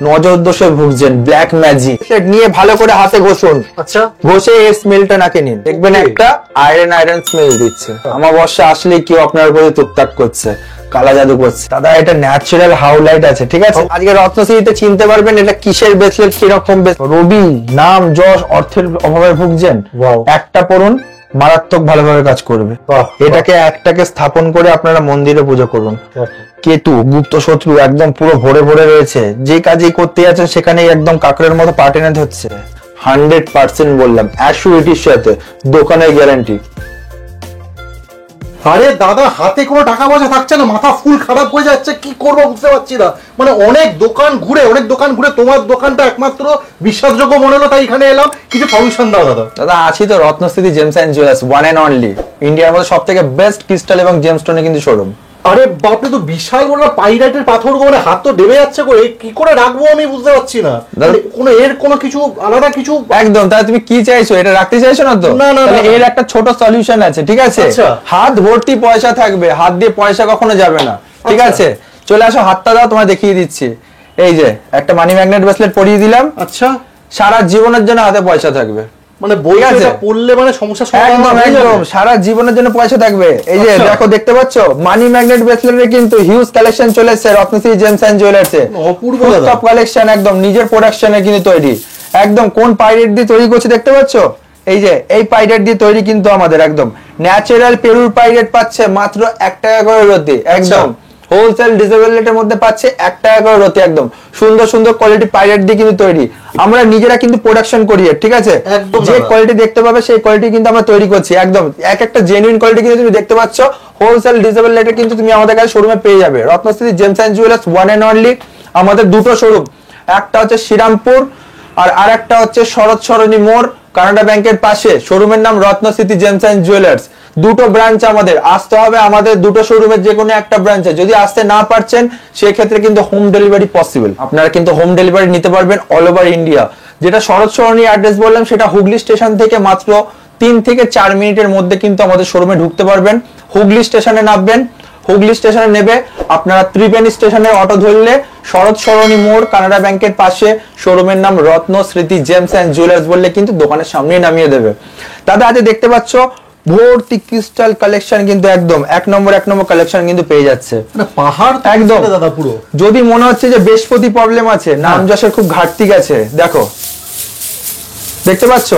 নজর দোষে ভুগছেন, ব্ল্যাক ম্যাজিক, নিয়ে ভালো করে হাতে ঘষুন। আচ্ছা, ঘষে এর স্মেলটা নাকে নিন, দেখবেন একটা আয়রন স্মেল দিচ্ছে। আমার বর্ষা আসলে কেউ আপনার উপরে টুকটাক করছে, কালা জাদু করছে। দাদা এটা ন্যাচারাল হাউলাইট আছে, ঠিক আছে? আজকে রত্নশ্রীতে চিনতে পারবেন এটা কিসের ব্রেসলেট, কিরকম রবি নাম যশ অর্থের অভাবে ভুগছেন, একটা পড়ুন, মারাত্মক ভালোভাবে কাজ করবে। এটাকে একটাকে স্থাপন করে আপনারা মন্দিরে পুজো করুন। কেতু গুপ্ত শত্রু একদম পুরো ভরে ভরে রয়েছে, যে কাজই করতে যাচ্ছেন সেখানে একদম কাকড়ের মতো পা টেনে ধরছে। 100% বললাম, অ্যাসিউরিটির সাথে, দোকানের গ্যারান্টি। আরে দাদা হাতে কোনো টাকা পয়সা থাকছে না, মাথা ফুল খারাপ হয়ে যাচ্ছে, কি করবো বুঝতে পারছি না। মানে অনেক দোকান ঘুরে তোমার দোকানটা একমাত্র বিশ্বাসযোগ্য মনে হলো, তাই এখানে এলাম। কিছু সলিউশন দাও দাদা। দাদা আছি তো Ratnasthiti gems and jewellers, one and only ইন্ডিয়ার মধ্যে সব থেকে বেস্ট ক্রিস্টাল এবং জেমস্টোনের কিন্তু শোরুম। আরে বাপরে, তো বিশাল বড় পাইরাইটের পাথর, মানে হাত তো ডেবে যাচ্ছে, করে কি করে রাখবো আমি বুঝতে পারছি না। কোনো এর কোনো কিছু আলাদা কিছু একদম, তাহলে তুমি কি চাইছো, এটা রাখতে চাইছো না তো? না না, এর একটা ছোট সলিউশন আছে, ঠিক আছে? হাত ভর্তি পয়সা থাকবে, হাত দিয়ে পয়সা কখনো যাবে না, ঠিক আছে? চলে আসো, হাতটা দাও, তোমায় দেখিয়ে দিচ্ছি। এই যে একটা মানি ম্যাগনেট ব্রেসলেট পরিয়ে দিলাম। আচ্ছা, সারা জীবনের জন্য হাতে পয়সা থাকবে, মানে বইটা পড়লে মানে সমস্যা একদম একদম সারা জীবনের জন্য পয়সা থাকবে। এই যে দেখো, দেখতে পাচ্ছ মানি ম্যাগনেট ব্রেসলেটের কিন্তু হিউজ কালেকশন চলে এসেছে Ratnashree gems and jewellers A. Apurba top collection, একদম নিজের প্রোডাকশনে কিন্তু তৈরি। একদম কোন পাইরেট দিয়ে তৈরি করছে দেখতে পাচ্ছ? এই যে এই পাইরেট দিয়ে তৈরি কিন্তু আমাদের একদম ন্যাচারাল পেরুর পাইরেট পাচ্ছে মাত্র 1 টাকা করে রতি। একদম হোলসেল ডিসেবলেটের মধ্যে পাচ্ছে 1 টাকা করে রতি। একদম সুন্দর সুন্দর কোয়ালিটি পাইরেট দিয়ে কিন্তু তৈরি, আমরা নিজেরা কিন্তু প্রোডাকশন করি, ঠিক আছে? যে কোয়ালিটি দেখতে পাবে সেই কোয়ালিটি কিন্তু আমরা তৈরি করছি। একদম এক একটা জেনুইন কোয়ালিটি কিন্তু তুমি দেখতে পাচ্ছ। হোলসেল ডিসেবলেটে কিন্তু তুমি আমাদের কাছে শোরুমে পেয়ে যাবে। Ratnashree gems and jewellers, one and only. আমাদের দুটো শোরুম, একটা হচ্ছে শ্রীরামপুর আর আরেকটা হচ্ছে শরৎ সরণী মোড়, কানাডা ব্যাংকের পাশে। শোরুমের নাম রত্নশ্রী জেমস অ্যান্ড জুয়েলার্স। দুটো ব্রাঞ্চ আমাদের, আসতে হবে আমাদের দুটো শোরুমের যে কোনো একটা ব্রাঞ্চে। যদি আসতে না পারছেন সেক্ষেত্রে কিন্তু হোম ডেলিভারি পসিবল, আপনারা কিন্তু হোম ডেলিভারি নিতে পারবেন অল ওভার ইন্ডিয়া। যেটা শরৎ সরণী অ্যাড্রেস বললাম সেটা হুগলি স্টেশন থেকে মাত্র 3 থেকে 4 মিনিটের মধ্যে কিন্তু আমাদের শোরুমে ঢুকতে পারবেন। হুগলি স্টেশনে নামবেন, হুগলি স্টেশনে নেবে আপনারা ত্রিবেণী স্টেশনে অটো ধরলে শরৎ সরণী মোড়, কানাডা ব্যাংকের পাশে শোরুমের নাম রত্নশ্রী জেমস অ্যান্ড জুয়েলার্স বললে কিন্তু দোকানের সামনেই নামিয়ে দেবে। দাদা আজ দেখতে পাচ্ছ ভর্তি ক্রিস্টাল কালেকশন কিন্তু একদম এক নম্বর কালেকশন কিন্তু পেয়ে যাচ্ছে। পাহাড় একদম দাদা পুরো। যদি মনে হচ্ছে যে বৃহস্পতি প্রবলেম আছে, নাম যশের খুব ঘাটতি গেছে, দেখো দেখতে পাচ্ছ,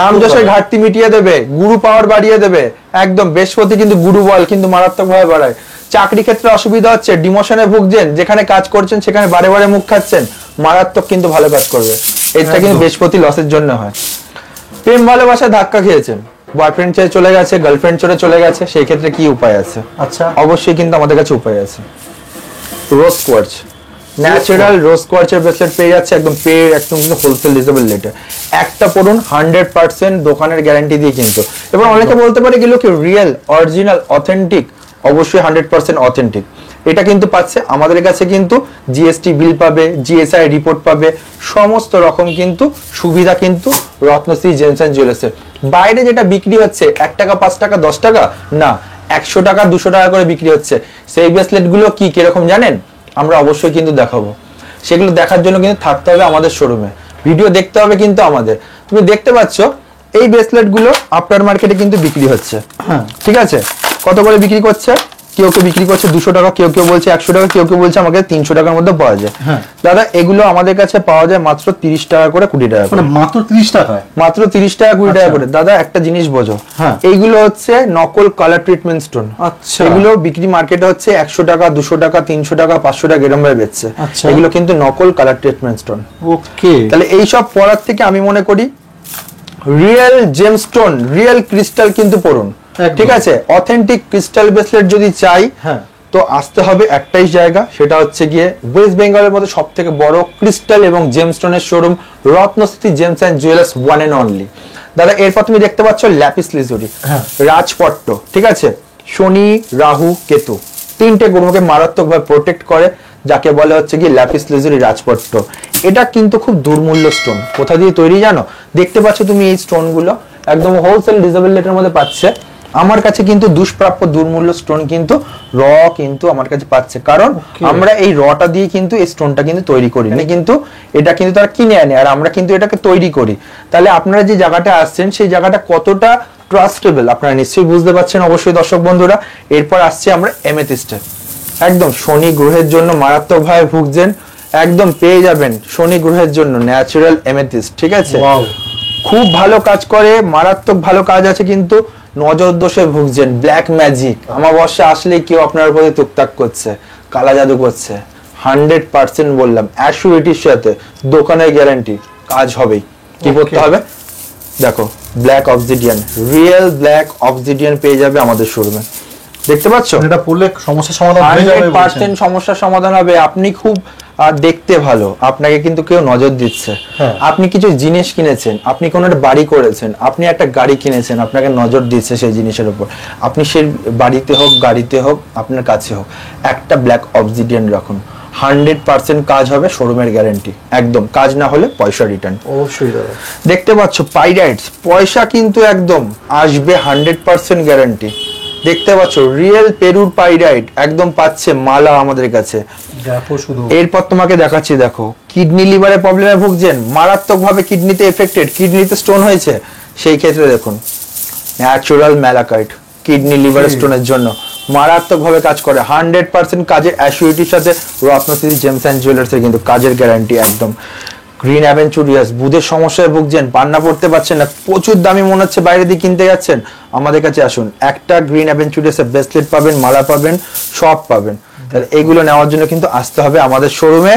নাম যশের ঘাটতি মিটিয়ে দেবে, গুরু পাওয়ার বাড়িয়ে দেবে। একদম বৃহস্পতি কিন্তু গুরু বল কিন্তু মারাত্মক ভাবে বাড়ায়। চাকরি ক্ষেত্রে অসুবিধা হচ্ছে, ডিমোশনে ভুগছেন, যেখানে কাজ করছেন সেখানে বারে বারে মুখ খাচ্ছেন, মারাত্মক কিন্তু ভালো কাজ করবে। এটা কিন্তু বৃহস্পতি লসের জন্য হয়। প্রেম ভালোবাসা ধাক্কা খেয়েছেন, বয়ফ্রেন্ড ছেড়ে চলে গেছে, গার্লফ্রেন্ড ছেড়ে চলে গেছে, সেই ক্ষেত্রে কি উপায় আছে? আচ্ছা, অবশ্যই কিন্তু আমাদের কাছে উপায় আছে। রোজ কোয়ার্টজ, ন্যাচারাল রোজ কোয়ার্টজের ব্রেসলেট পেয়ে যাচ্ছে একদম একদম কিন্তু হোলসেল ডিসেবল রেটে। একটা পড়ুন 100% দোকানের গ্যারান্টি দিয়ে কিন্তু। এবার অনেকে বলতে পারে গেল কি রিয়েল, অরিজিনাল, অথেন্টিক, অবশ্যই 100% অথেন্টিক। এটা কিন্তু পাচ্ছে আমাদের কাছে কিন্তু জিএসটি বিল পাবে, জিএসআই রিপোর্ট পাবে, সমস্ত রকম কিন্তু সুবিধা কিন্তু রত্নশ্রী জেমস অ্যান্ড জুয়েলার্সের। বাইরে যেটা বিক্রি হচ্ছে 1 টাকা, 5 টাকা, 10 টাকা না, 100 টাকা, 200 টাকা করে বিক্রি হচ্ছে। সেই ব্রেসলেট গুলো কি কিরকম জানেন? আমরা অবশ্যই কিন্তু দেখাবো। সেগুলো দেখার জন্য কিন্তু থাকতে হবে আমাদের শোরুমে, ভিডিও দেখতে হবে কিন্তু আমাদের। তুমি দেখতে পাচ্ছ এই ব্রেসলেট গুলো আফটার মার্কেটে কিন্তু বিক্রি হচ্ছে, ঠিক আছে? কত করে বিক্রি করছে? কেউ কেউ বিক্রি করছে 200 টাকা, কেউ কেউ বলছে 100 টাকা, কেউ কেউ বলছে আমাকে 300 টাকার মধ্যে পাওয়া যায়। দাদা এগুলো আমাদের কাছে পাওয়া যায় মাত্র 30 টাকা করে, 20 টাকা করে। মাত্র 30 টাকায়? মাত্র 30 টাকা, 20 টাকা করে। দাদা একটা জিনিস বোঝো, এইগুলো হচ্ছে নকল কালার ট্রিটমেন্ট স্টোন। আচ্ছা, এগুলো বিক্রি মার্কেটে হচ্ছে 100 টাকা, 200 টাকা, 300 টাকা, 500 টাকা এরকম ভাবে বেচছে। এগুলো কিন্তু নকল কালার ট্রিটমেন্ট স্টোন। ওকে, তাহলে এইসব পড়ার থেকে আমি মনে করি রিয়েল জেমস্টোন, রিয়েল ক্রিস্টাল কিন্তু পড়ুন, ঠিক আছে? অথেন্টিক ক্রিস্টাল ব্রেসলেট যদি চাই তো আসতে হবে একটাই জায়গা, সেটা হচ্ছে গিয়ে ওয়েস্ট বেঙ্গলের মধ্যে সব থেকে বড় ক্রিস্টাল এবং জেমস্টোনের showroom Ratnashree gems and jewellers, one and only. দাদা এরপর তুমি দেখতে পাচ্ছ ল্যাপিস লিজুরি, রাজপট্ট, ঠিক আছে? শনি, রাহু, কেতু, 3টে গ্রহকে মারাত্মকভাবে প্রোটেক্ট করে, যাকে বলে হচ্ছে কি ল্যাপিস লিজুরি রাজপট্ট। এটা কিন্তু খুব দুর্মূল্য স্টোন। কোথা দিয়ে তৈরি জানো? দেখতে পাচ্ছ তুমি এই স্টোন গুলো একদম হোলসেল ডিসেবল রেটের মধ্যে পাচ্ছে আমার কাছে কিন্তু দুষ্প্রাপ্য দুর্মূল্য স্টোন কিন্তু র কিন্তু আমার কাছে পাচ্ছে, কারণ আমরা এই রটা দিয়ে কিন্তু এই স্টোনটা কিন্তু তৈরি করি না, কিন্তু এটা কিন্তু তারা কিনে আনে আর আমরা কিন্তু এটাকে তৈরি করি। তাহলে আপনারা যে জায়গাটা আসছেন সেই জায়গাটা কতটা ট্রাস্টেবল আপনারা নিশ্চয়ই বুঝতে পারছেন অবশ্যই দর্শক বন্ধুরা। এরপর আসছে আমরা এমেথিস্টে, একদম শনি গ্রহের জন্য মারাত্মকভাবে ভুগছেন, একদম পেয়ে যাবেন শনি গ্রহের জন্য ন্যাচারাল এমেথিস্ট, ঠিক আছে? খুব ভালো কাজ করে, মারাত্মক ভালো কাজ আছে, কিন্তু নজর দোষে ভুগছেন, ব্ল্যাক ম্যাজিক অমাবস্যা আসলেই কেউ আপনার প্রতি টুকটাক করছে, কালা জাদু করছে, 100% বললাম অ্যাসিউরিটির সাথে দোকানের গ্যারান্টি, কাজ হবেই। কি করতে হবে দেখো, black obsidian, real black obsidian পেয়ে যাবে আমাদের শোরুমে, দেখতে পাচ্ছ? এটা পড়লে সমস্যার সমাধান হয়ে যাবে, 100% সমস্যার সমাধান হবে। আপনি খুব দেখতে ভালো, আপনাকে কিন্তু কেউ নজর দিচ্ছে, আপনি কিছু জিনিস কিনেছেন, আপনি কোনো একটা বাড়ি করেছেন, আপনি একটা গাড়ি কিনেছেন, আপনাকে নজর দিচ্ছে সেই জিনিসের উপর, আপনি সেই বাড়িতে হোক গাড়িতে হোক আপনার কাছে হোক একটা ব্ল্যাক অবসিডিয়ান রাখুন, 100% কাজ হবে, শোরুমের গ্যারান্টি, একদম কাজ না হলে পয়সা রিটার্ন। অবশ্যই দাদা দেখতে পাচ্ছ পাইরাইটস, পয়সা কিন্তু একদম আসবে, 100% গ্যারান্টি। দেখতে পাচ্ছ রিয়েল পেরুর পাইরাইট একদম পাচ্ছে মালা আমাদের কাছে। দেখো শুধু, এরপর তোমাকে দেখাচ্ছি, দেখো কিডনি লিভারের প্রবলেমে ভুগছেন, মারাত্মকভাবে কিডনিতে এফেক্টেড, কিডনিতে স্টোন হয়েছে, সেই ক্ষেত্রে দেখুন ন্যাচারাল ম্যালাকাইট কিডনি লিভার স্টোনের জন্য মারাত্মকভাবে কাজ করে, 100% কাজের অ্যাসিউরিটির সাথে রত্নশ্রী জেমস অ্যান্ড জুয়েলার্সের কিন্তু কাজের গ্যারান্টি একদম। গ্রিন অ্যাভেঞ্চুরিয়াস, বুধের সমস্যায় ভুগছেন, পান্না পড়তে পারছেন না, প্রচুর দামি মনে হচ্ছে বাইরে দিয়ে কিনতে যাচ্ছেন, আমাদের কাছে আসুন, একটা গ্রিন অ্যাভেঞ্চুরিয়াসের ব্রেসলেট পাবেন, মালা পাবেন, সব পাবেন। তাহলে এগুলো নেওয়ার জন্য কিন্তু আসতে হবে আমাদের শোরুমে,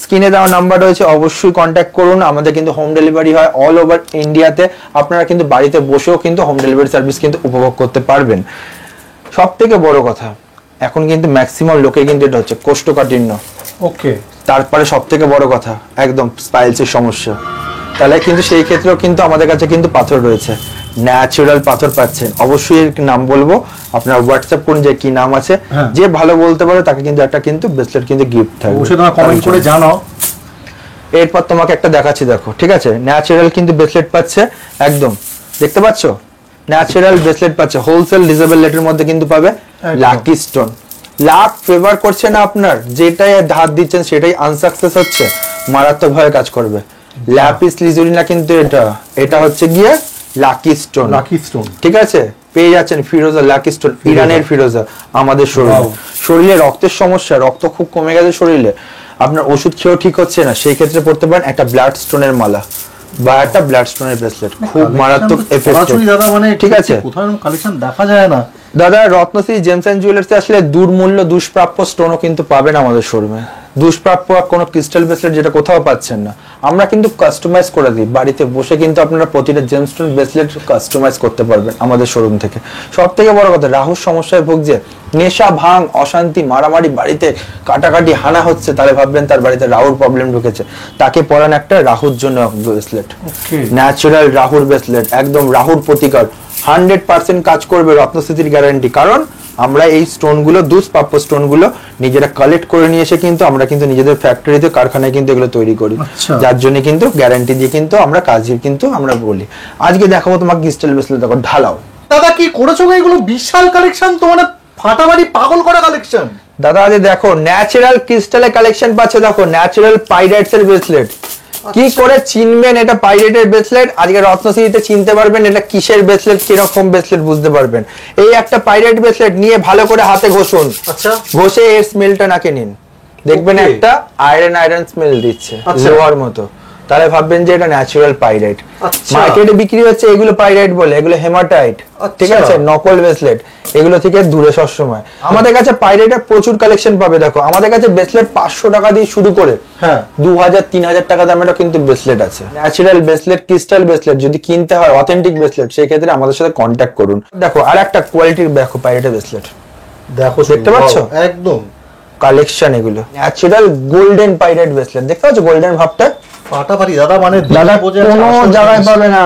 স্ক্রিনে দেওয়া নাম্বার রয়েছে, অবশ্যই কন্ট্যাক্ট করুন। আমাদের কিন্তু হোম ডেলিভারি হয় অল ওভার ইন্ডিয়াতে, আপনারা কিন্তু বাড়িতে বসেও কিন্তু হোম ডেলিভারি সার্ভিস কিন্তু উপভোগ করতে পারবেন। সব থেকে বড় কথা, এখন কিন্তু ম্যাক্সিমাম লোকে কিন্তু এটা হচ্ছে কোষ্ঠকাঠিন্য, ওকে, তারপরে সব থেকে বড় কথা একদম স্পাইলসের সমস্যা, তাহলে কিন্তু সেই ক্ষেত্রেও কিন্তু আমাদের কাছে কিন্তু পাথর রয়েছে, ন্যাচারাল পাথর পাচ্ছেন। অবশ্যই এর নাম বলবো, আপনারা হোয়াটসঅ্যাপ করুন যে কি নাম আছে, যে ভালো বলতে পারে তাকে কিন্তু একটা কিন্তু ব্রেসলেট কিন্তু গিফট থাকবে, অবশ্যই তোমরা কমেন্ট করে জানাও। এরপর তোমাকে একটা দেখাচ্ছি, দেখো ঠিক আছে, ন্যাচারাল কিন্তু ব্রেসলেট পাচ্ছে একদম, দেখতে পাচ্ছ ন্যাচারাল ব্রেসলেট পাচ্ছে, হোলসেল ডিজেবল রেটের মধ্যে কিন্তু পাবে। লাকি স্টোন, লাক ফেভার করছে না আপনার, যেটাই ধার দিচ্ছেন সেটাই আনসাকসেস হচ্ছে, মারাত্মকভাবে কাজ করবে। ল্যাপিস লিজুলিনা কিন্তু এটা হচ্ছে গিয়ে লাকি স্টোন, লাকি স্টোন, ঠিক আছে, পেয়ে যাচ্ছেন ফিরোজা লাকি স্টোন, ইরানের ফিরোজা আমাদের শরীরে। শরীরে রক্তের সমস্যা, রক্ত খুব কমে গেছে শরীরে, আপনার ওষুধ খেয়েও ঠিক হচ্ছে না, সেই ক্ষেত্রে পড়তে পারেন একটা ব্লাড স্টোনের মালা বা একটা ব্লাড স্টোনের ব্রেসলেট, খুব মারাত্মক এফেক্টিভ, দাদা মানে ঠিক আছে। কোথাও কালেকশন দেখা যায় না দাদা, রত্নশ্রী জেমস অ্যান্ড জুয়েলার্সে আসলে দুর্মূল্য দুষ্প্রাপ্য স্টোনও কিন্তু পাবেন আমাদের শোরুমে, দুষ্প্রাপ্য কোনো ক্রিস্টাল ব্রেসলেট যেটা কোথাও পাচ্ছেন না, আমরা কিন্তু কাস্টমাইজ করে দিই, বাড়িতে বসে কিন্তু আপনারা প্রতিটা জেমস্টোন ব্রেসলেট কাস্টমাইজ করতে পারবেন আমাদের শোরুম থেকে। সব থেকে বড় কথা, রাহুর সমস্যায় ভুগছে, নেশা ভাঙ অশান্তি মারামারি বাড়িতে কাটাকাটি হানা হচ্ছে, তাহলে ভাববেন তার বাড়িতে রাহুর প্রবলেম ঢুকেছে, তাকে পরান একটা রাহুর জন্য ব্রেসলেট, ন্যাচারাল রাহুর ব্রেসলেট, একদম রাহুর প্রতিকার, 100% কাজ করবে, রত্নস্থিতির গ্যারান্টি, কারণ আমরা এই স্টোনগুলো দুষ্প্রাপ্য স্টোনগুলো নিজেরা কালেক্ট করে নিয়ে এসে কিন্তু আমরা কিন্তু নিজেদের ফ্যাক্টরিতে কারখানায় কিন্তু এগুলো তৈরি করি, যার জন্য কিন্তু গ্যারান্টি দিয়ে কিন্তু আমরা কাজই কিন্তু আমরা বলি। আজকে দেখাবো তোমাকে ক্রিস্টাল ব্রেসলেট, দেখো ঢালাও। দাদা কি করেছো এগুলো, বিশাল কালেকশন তো, মানে ফাটাফাটি পাগল করা কালেকশন। দাদা আজ দেখো ন্যাচারাল ক্রিস্টালের কালেকশন পাচ্ছে, দেখো ন্যাচারাল পাইরাইটস এর ব্রেসলেট, কি করে চিনবেন এটা পাইরেটের ব্রেসলেট, আজকে রত্নশ্রীতে চিনতে পারবেন এটা কিসের ব্রেসলেট, কিরকম ব্রেসলেট বুঝতে পারবেন। এই একটা পাইরেট ব্রেসলেট নিয়ে ভালো করে হাতে ঘষুন, আচ্ছা ঘষে এর স্মেলটা নাকে নিন, দেখবেন একটা আয়রন স্মেল দিচ্ছে লোহার মতো, তাহলে ভাববেন যে এটা ন্যাচারাল পাইরাইট। মার্কেটে বিক্রি হচ্ছে এগুলো পাইরাইট বলে, এগুলো হেমাটাইট, ঠিক আছে, নকল ব্রেসলেট, এগুলো থেকে দূরে সবসময়। আমাদের কাছে পাইরাইটের প্রচুর কালেকশন পাবে, দেখো আমাদের কাছে ব্রেসলেট 500 টাকা দিয়ে শুরু করে 2000-3000 টাকা দামেরও কিন্তু ব্রেসলেট আছে। ন্যাচারাল ব্রেসলেট, ক্রিস্টাল ব্রেসলেট যদি কিনতে হয়, অথেন্টিক ব্রেসলেট, সেই ক্ষেত্রে আমাদের সাথে কন্ট্যাক্ট করুন। দেখো আর একটা কোয়ালিটির দেখো পাইরেটের ব্রেসলেট, দেখো দেখতে পাচ্ছ একদম কালেকশন, এগুলো ন্যাচারাল গোল্ডেন পাইরেট ব্রেসলেট, দেখতে পাচ্ছ গোল্ডেন ভাবটা, ফাটাফাটি দাদা, মানে দাদা কোনো জায়গায় পাবে না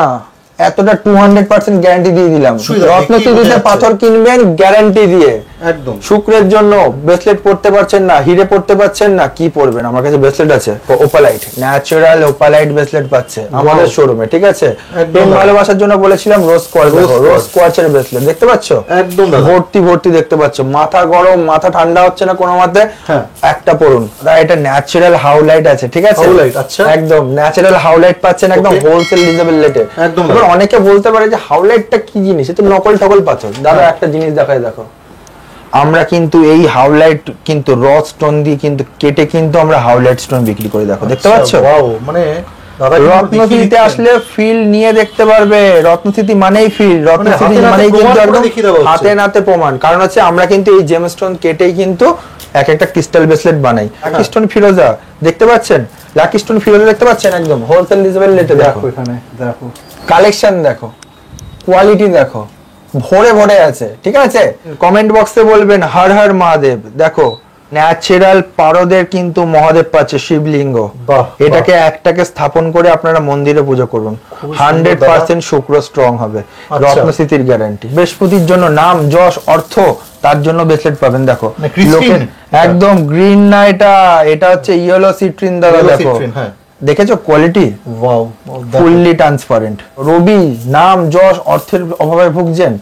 এতটা, 200% গ্যারান্টি দিয়ে দিলাম। রত্নশ্রীতে পাথর কিনবেন গ্যারান্টি দিয়ে, একদম। শুক্রের জন্য ব্রেসলেট পড়তে পারছেন না, হিরে পড়তে পারছেন না, কি পরবেন? আমার কাছে ব্রেসলেট আছে, ওপালাইট, ন্যাচারাল ওপালাইট ব্রেসলেট পাচ্ছে আমাদের শোরুমে, ঠিক আছে? প্রেম ভালোবাসার জন্য বলেছিলাম রোজ কোয়ার্টজ, রোজ কোয়ার্টজের ব্রেসলেট দেখতে পাচ্ছ, একদম ভর্তি ভর্তি দেখতে পাচ্ছ। মাথা গরম, মাথা ঠান্ডা হচ্ছে না কোনো মতে, একটা পরুন। এটা ন্যাচারাল হাউলাইট আছে, ঠিক আছে? আচ্ছা, একদম ন্যাচারাল হাউলাইট পাচ্ছেন একদম হোলসেল রিজনেবল রেটে। এবার অনেকে বলতে পারে যে হাউলাইটটা কি জিনিস, এটা নকল ঠকল পাথর। দাদা একটা জিনিস দেখায় দেখো, আমরা কিন্তু এই হাউলাইট কিন্তু র স্টোন দিয়ে কিন্তু কেটে কিন্তু আমরা হাউলাইট স্টোন বিক্রি করে, দেখো দেখতে পাচ্ছ? মানে রত্নস্মৃতিতে আসলে ফিল নিয়ে দেখতে পারবে। রত্নস্মৃতি মানেই ফিল, রত্নস্মৃতি মানেই কিন্তু একদম হাতে নাতে প্রমাণ। কারণ হচ্ছে আমরা কিন্তু এই জেমস্টোন কেটেই কিন্তু এক একটা ক্রিস্টাল ব্রেসলেট বানাই। লাকি স্টোন ফিরোজা দেখতে পাচ্ছেন, লাকি স্টোন ফিরোজা দেখতে পাচ্ছেন, একদম হোলসেল রিজনেবল রেটে। দেখো এখানে, দেখো কালেকশন, দেখো কোয়ালিটি, দেখো ভরে ভরে আছে, ঠিক আছে? কমেন্ট বক্সে বলবেন হর হর মহাদেব। দেখো ন্যাচারাল পারদের কিন্তু মহাদেব পাচ্ছে শিবলিঙ্গ, এটাকে একটাকে স্থাপন করে আপনারা মন্দিরে পুজো করুন, 100% শুক্র স্ট্রং হবে, রত্নস্মৃতির গ্যারান্টি। বৃহস্পতির জন্য নাম যশ অর্থ, তার জন্য ব্রেসলেট পাবেন। দেখো একদম গ্রিন না, এটা হচ্ছে ইয়েলো সিট্রিন। দাদা দেখো, দেখেছো কোয়ালিটি, ফুললি ট্রান্সপারেন্ট। রবি নাম যশ অর্থের অভাবে ভুগছেন,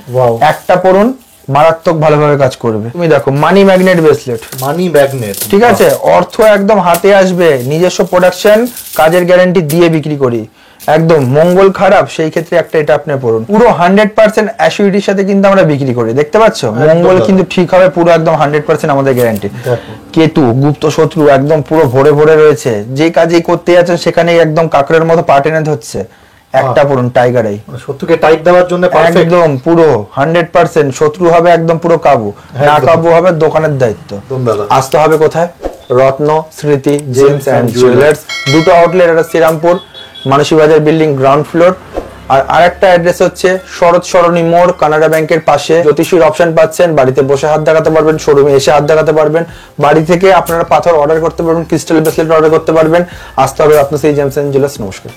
একটা পড়ুন, মারাত্মক ভালোভাবে কাজ করবে। তুমি দেখো money magnet bracelet, money magnet, ঠিক আছে? অর্থ একদম হাতে আসবে, নিজস্ব প্রোডাকশন, কাজের গ্যারান্টি দিয়ে বিক্রি করি। একদম মঙ্গল খারাপ সেই ক্ষেত্রে একটা এটা আপনি পড়ুন। পুরো 100% অ্যাসিউরিটির সাথে কিন্তু আমরা বিক্রি করি, দেখতে পাচ্ছ? মঙ্গল কিন্তু ঠিক হবে পুরো, একদম 100% আমাদের গ্যারান্টি। কেতু গুপ্ত শত্রু একদম পুরো ভরে ভরে রয়েছে, যে কাজেই করতে যাচ্ছেন সেখানেই একদম কাকড়ের মতো পা টেনে ধরছে। একটা পড়ুন টাইগার আই, শত্রুকে টাইট দেওয়ার জন্য একদম পুরো 100%। শত্রু হবে একদম পুরো কাবু, না কাবু হবে দোকানের দায়িত্ব। আসতে হবে কোথায়? রত্ন স্মৃতি জেমস এন্ড জুয়েলার্স, দুটো আউটলেট, একটা শ্রীরামপুর মানসী বাজার বিল্ডিং গ্রাউন্ড ফ্লোর, আর আরেকটা অ্যাড্রেস হচ্ছে শরৎ সরণী মোড়, কানাডা ব্যাংকের পাশে। জ্যোতিষীর অপশন পাচ্ছেন, বাড়িতে বসে হাত দেখাতে পারবেন, শোরুমে এসে হাত দেখাতে পারবেন, বাড়ি থেকে আপনারা পাথর অর্ডার করতে পারবেন, ক্রিস্টাল ব্রেসলেট অর্ডার করতে পারবেন। আসতে হবে রত্নশ্রী জেমস এন্ড জুয়েলার্স। নমস্কার।